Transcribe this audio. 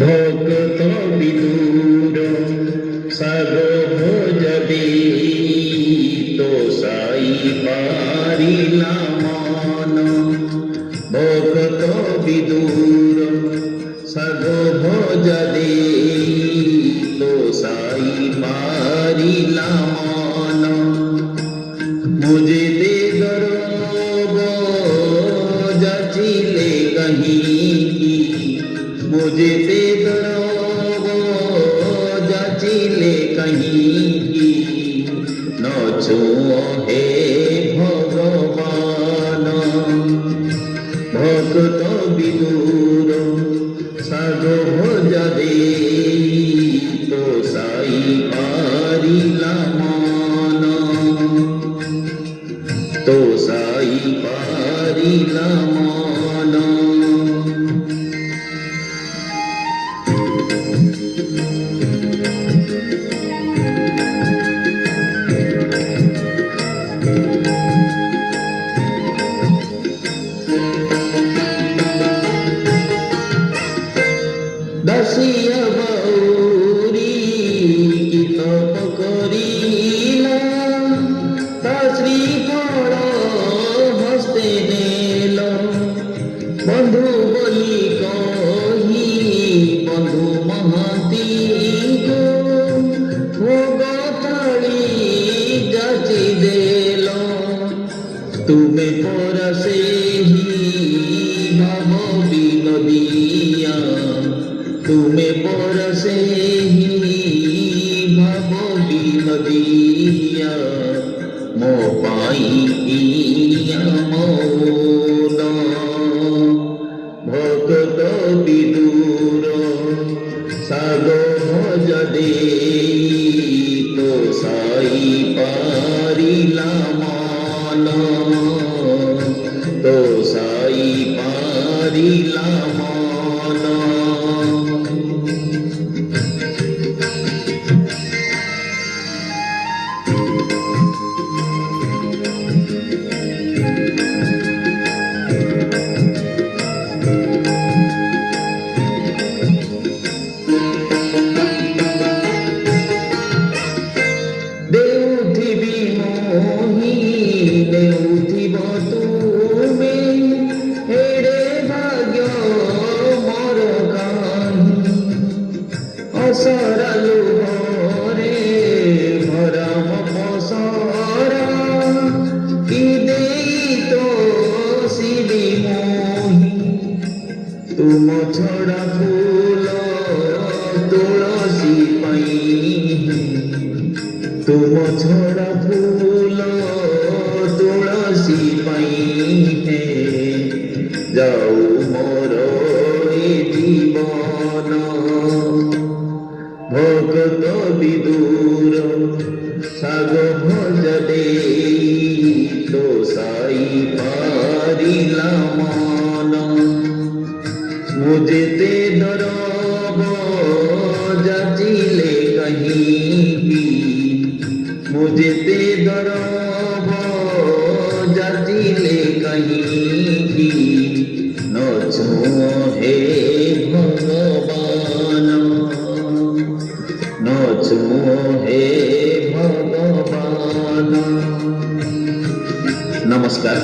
ভক্ত বিদুর সর্বভোজদে তো সাই পারিলা মন। ভক্ত বিদুর সর্বভোজদে তো সাই পারিলা মন। মুঝে দে গরব যাচিলে কहीं কি, मुझे दे गरब যাচিলে कहीं की, न छुओ हे भगवान। भक्त विदुर সর্বভোজদে তো সাই পারিলা মন। তো সাই পারিলা মন। দাসিয়া বাউরি কি তপ করিলা, তা শ্রীফল হস্তে নেল। বন্ধু বলি কহি বন্ধু মহাতি গো, ভোগ থালি যাচি দেল। তুমি পরশে ভাব বিনোদিয়া, তুমি পরশে ভাব বিনোদিয়া। মো পাই পিয়া মৌন। ভক্ত বিদুর সর্বভোজদে তো সাই পারিলা মন। তো সাই পারিলা মন। দেউথিবি মোহি দেউথিব তুমি, হেরে ভাগ্য মর কাহি। অসরালু ভরে ভরম পসরা, কি দেই তো শিবি মোহি। তুম ছড়া ফুল তুলসী পাই, तुम छोड़ा फूल तुलसी पाई है। जाऊ मोर जीवन। भक्त विदुर সর্বভোজদে তো সাই পারিলা মন। मुझे ते दरब যাচিলে कहीं की, मुझे ते दरब যাচিলে कहीं की। न छुओ हे भगवान। न छुओ हे भगवान। नमस्कार।